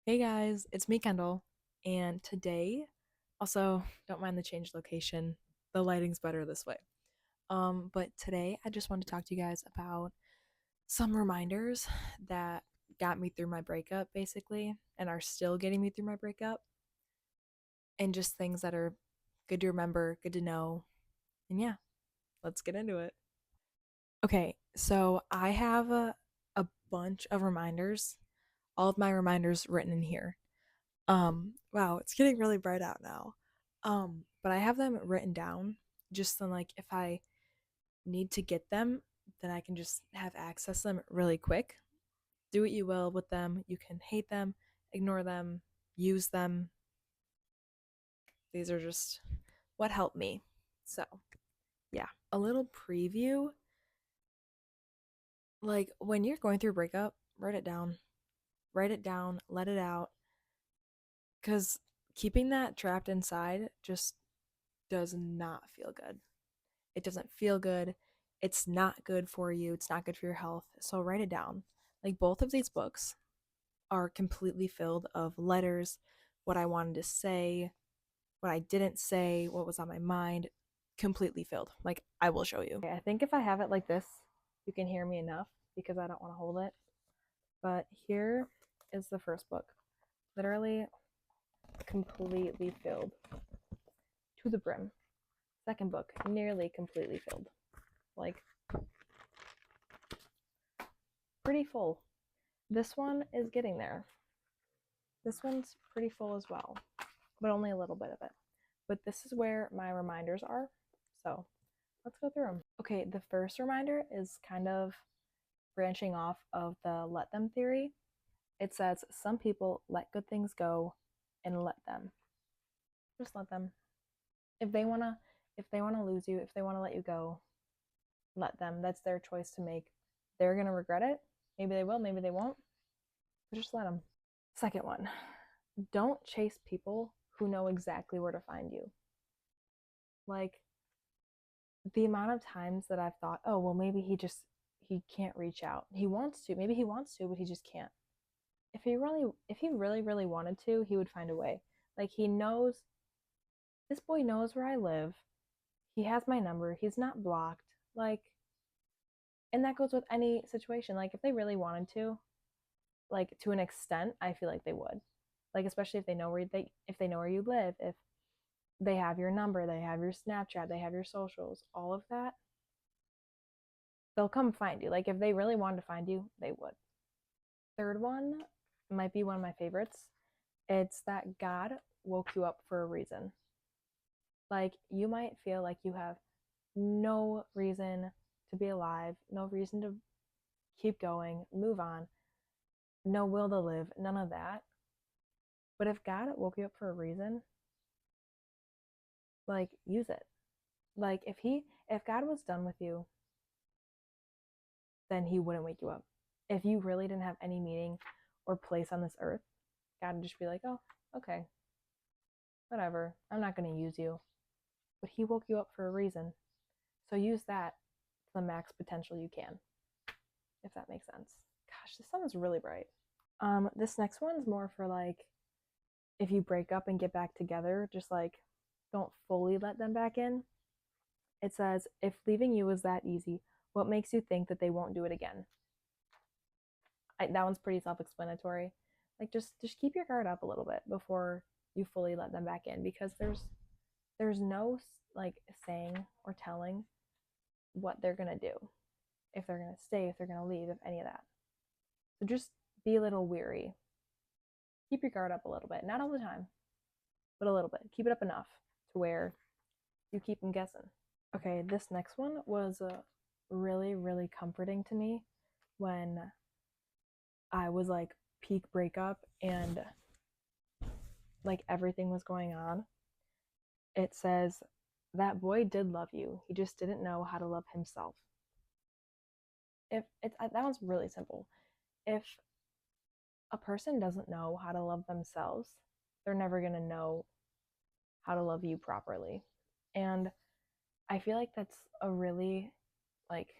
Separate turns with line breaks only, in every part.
Hey guys, it's me, Kendall, and today, also, don't mind the changed location. The lighting's better this way. But today I just want to talk to you guys about some reminders that got me through my breakup, basically, and are still getting me through my breakup, and just things that are good to remember, good to know. And yeah, let's get into it. Okay, so I have a bunch of reminders, all of my reminders written in here. Wow, it's getting really bright out now. But I have them written down just so like if I need to get them, then I can just have access to them really quick. Do what you will with them. You can hate them, ignore them, use them. These are just what helped me. So, yeah, a little preview. Like when you're going through a breakup, write it down. Write it down, let it out. Because keeping that trapped inside just does not feel good. It doesn't feel good. It's not good for you. It's not good for your health. So write it down. Like both of these books are completely filled of letters, what I wanted to say, what I didn't say, what was on my mind, completely filled. Like I will show you. Okay, I think if I have it like this, you can hear me enough because I don't want to hold it. But here is the first book. Literally completely filled to the brim. Second book, nearly completely filled. Like pretty full. This one is getting there. This one's pretty full as well, but only a little bit of it. But this is where my reminders are. So let's go through them. Okay, the first reminder is kind of branching off of the let them theory. It says some people let good things go and let them. Just let them. If they wanna lose you, if they wanna let you go, let them. That's their choice to make. They're gonna regret it. Maybe they will, maybe they won't. But just let them. Second one, don't chase people who know exactly where to find you. Like the amount of times that I've thought, oh, well, maybe he can't reach out. He wants to. Maybe he wants to, but he just can't. If he really, really wanted to, he would find a way. Like he knows, this boy knows where I live. He has my number. He's not blocked. Like, and that goes with any situation. Like if they really wanted to, like to an extent, I feel like they would. Like especially if they know where you live, if they have your number, they have your Snapchat, they have your socials, all of that, they'll come find you. Like if they really wanted to find you, they would. Third one might be one of my favorites. It's that God woke you up for a reason. Like you might feel like you have no reason to be alive, no reason to keep going, move on, no will to live, none of that. But if God woke you up for a reason, like use it. Like if God was done with you, then he wouldn't wake you up. If you really didn't have any meaning or place on this earth, God would just be like, oh, okay, whatever. I'm not going to use you. But he woke you up for a reason. So use that to the max potential you can, if that makes sense. Gosh, this sun is really bright. This next one's more for like if you break up and get back together, just like don't fully let them back in. It says, if leaving you was that easy, what makes you think that they won't do it again? That one's pretty self-explanatory. Like just keep your guard up a little bit before you fully let them back in because there's no like saying or telling what they're gonna do, if they're gonna stay, if they're gonna leave, if any of that. So just be a little weary. Keep your guard up a little bit, not all the time, but a little bit. Keep it up enough to where you keep them guessing. Okay, this next one was really really comforting to me when I was like peak breakup and like everything was going on. It says, that boy did love you. He just didn't know how to love himself. If it's that one's really simple. If a person doesn't know how to love themselves, they're never going to know how to love you properly. And I feel like that's a really like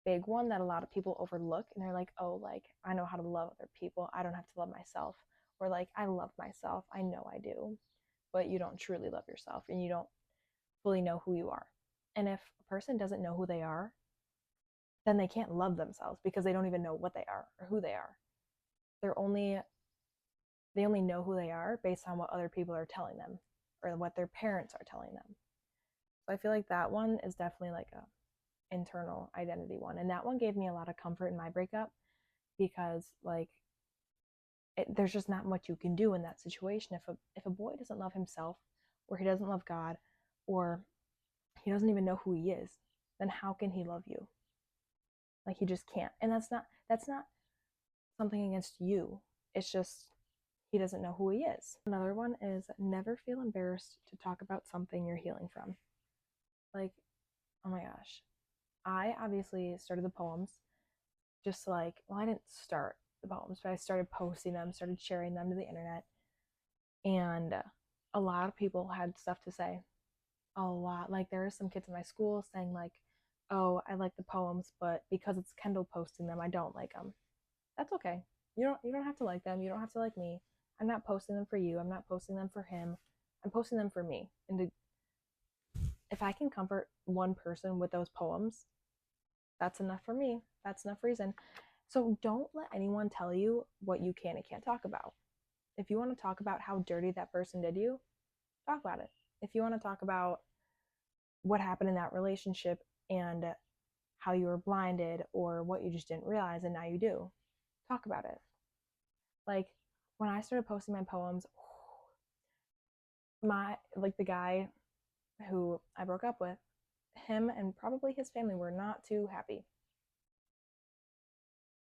big one that a lot of people overlook and they're like, "Oh, like I know how to love other people. I don't have to love myself." Or like, I love myself, I know I do, but you don't truly love yourself and you don't fully know who you are. And if a person doesn't know who they are, then they can't love themselves because they don't even know what they are or who they are. They only know who they are based on what other people are telling them or what their parents are telling them. So I feel like that one is definitely like a internal identity one. And that one gave me a lot of comfort in my breakup because like there's just not much you can do in that situation. If a boy doesn't love himself, or he doesn't love God, or he doesn't even know who he is, then how can he love you? Like he just can't. And that's not something against you. It's just he doesn't know who he is. Another one is never feel embarrassed to talk about something you're healing from. Like, oh my gosh. I obviously started the poems just like, well, I didn't start the poems, but I started posting them, started sharing them to the internet. And a lot of people had stuff to say. A lot. Like there are some kids in my school saying like, oh, I like the poems, but because it's Kendall posting them, I don't like them. That's okay. You don't have to like them. You don't have to like me. I'm not posting them for you. I'm not posting them for him. I'm posting them for me. And if I can comfort one person with those poems, that's enough for me. That's enough reason. So don't let anyone tell you what you can and can't talk about. If you want to talk about how dirty that person did you, talk about it. If you want to talk about what happened in that relationship and how you were blinded or what you just didn't realize and now you do, talk about it. Like when I started posting my poems, the guy who I broke up with, him and probably his family were not too happy.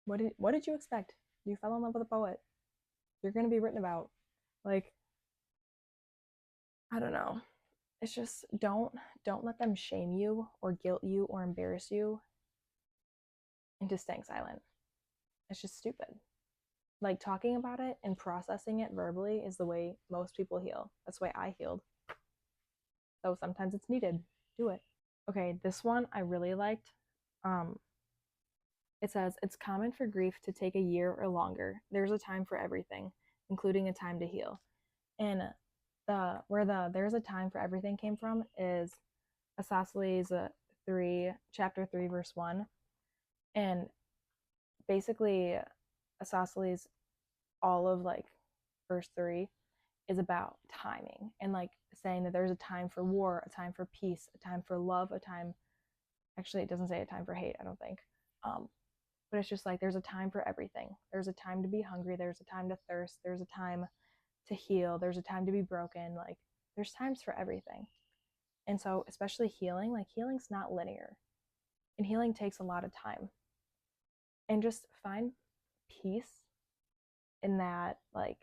What did you expect? You fell in love with a poet. You're going to be written about. Like, I don't know. It's just don't let them shame you or guilt you or embarrass you into staying silent. It's just stupid. Like talking about it and processing it verbally is the way most people heal. That's the way I healed. So sometimes it's needed. Do it. Okay, this one I really liked. It says it's common for grief to take a year or longer. There's a time for everything, including a time to heal. And there's a time for everything came from is Isosceles 3, chapter 3, verse 1. And basically Isosceles, all of like verse 3 is about timing and like saying that there's a time for war, a time for peace, a time for love, a time, actually it doesn't say a time for hate, I don't think. But it's just like there's a time for everything. There's a time to be hungry, there's a time to thirst, there's a time to heal, there's a time to be broken. Like there's times for everything. And so especially healing, like healing's not linear, and healing takes a lot of time. And just find peace in that, like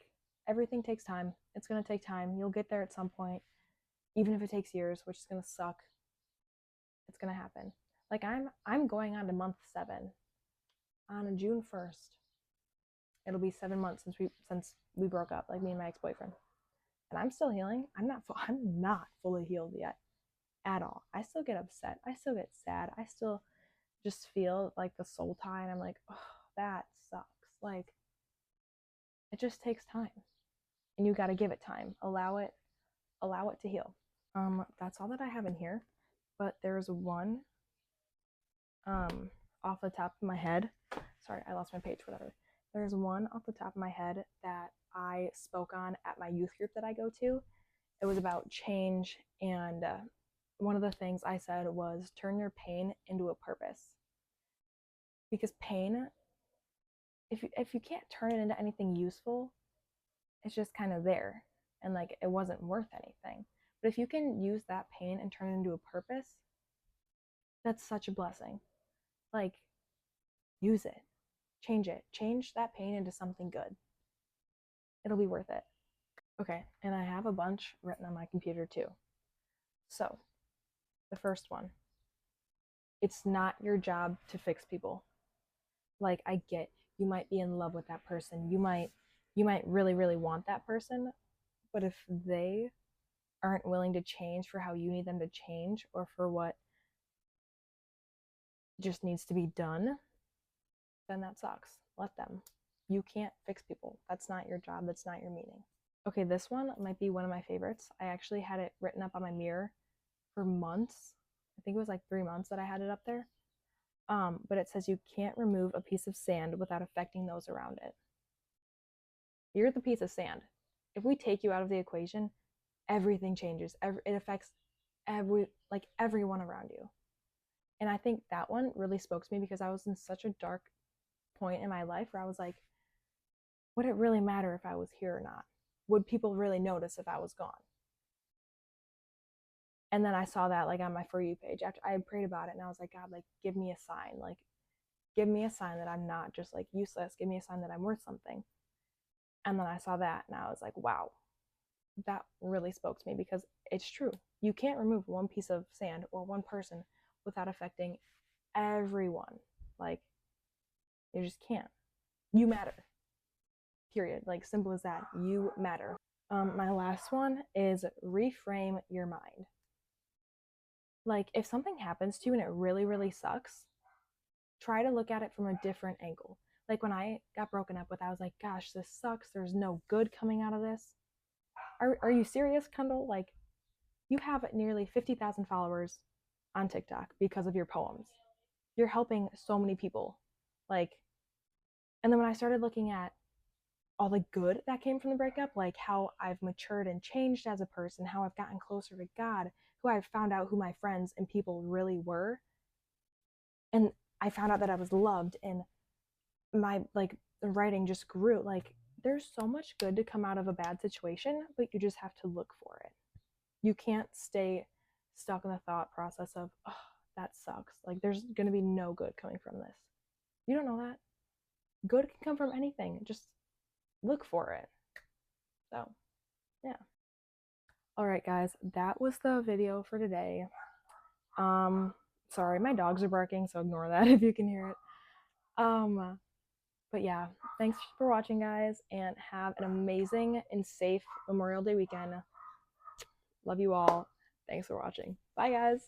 everything takes time. It's going to take time. You'll get there at some point, even if it takes years, which is going to suck. It's going to happen. Like I'm going on to month 7 on June 1st. It'll be 7 months since we broke up, like me and my ex-boyfriend. And I'm still healing. I'm not fully healed yet at all. I still get upset. I still get sad. I still just feel like the soul tie, and I'm like, oh, that sucks. Like it just takes time. And you got to give it time. Allow it to heal. That's all that I have in here. But there's one off the top of my head. Sorry, I lost my page, whatever. There's one off the top of my head that I spoke on at my youth group that I go to. It was about change, and one of the things I said was turn your pain into a purpose. Because pain, if you can't turn it into anything useful, it's just kind of there, and like it wasn't worth anything. But if you can use that pain and turn it into a purpose, that's such a blessing. Like, use it, change that pain into something good. It'll be worth it. Okay, and I have a bunch written on my computer too. So, the first one, it's not your job to fix people. Like, I get you might be in love with that person. You might really, really want that person, but if they aren't willing to change for how you need them to change or for what just needs to be done, then that sucks. Let them. You can't fix people. That's not your job. That's not your meaning. Okay, this one might be one of my favorites. I actually had it written up on my mirror for months. I think it was like 3 months that I had it up there. But it says you can't remove a piece of sand without affecting those around it. You're the piece of sand. If we take you out of the equation, everything changes. It affects everyone around you. And I think that one really spoke to me because I was in such a dark point in my life where I was like, would it really matter if I was here or not? Would people really notice if I was gone? And then I saw that like on my For You page after I had prayed about it, and I was like, God, like give me a sign, like give me a sign that I'm not just like useless. Give me a sign that I'm worth something. And then I saw that and I was like, wow, that really spoke to me because it's true. You can't remove one piece of sand or one person without affecting everyone. Like, you just can't. You matter. Period. Like, simple as that. You matter. My last one is reframe your mind. Like, if something happens to you and it really, really sucks, try to look at it from a different angle. Like, when I got broken up with, I was like, gosh, this sucks. There's no good coming out of this. Are you serious, Kendall? Like, you have nearly 50,000 followers on TikTok because of your poems. You're helping so many people. Like, and then when I started looking at all the good that came from the breakup, like how I've matured and changed as a person, how I've gotten closer to God, who I've found out who my friends and people really were. And I found out that I was loved, and my like writing just grew. Like, there's so much good to come out of a bad situation, but you just have to look for it. You can't stay stuck in the thought process of, oh, that sucks. Like, there's going to be no good coming from this. You don't know that. Good can come from anything. Just look for it. So, yeah. All right, guys, that was the video for today. Sorry, my dogs are barking, so ignore that if you can hear it. But yeah, thanks for watching, guys, and have an amazing and safe Memorial Day weekend. Love you all. Thanks for watching. Bye, guys.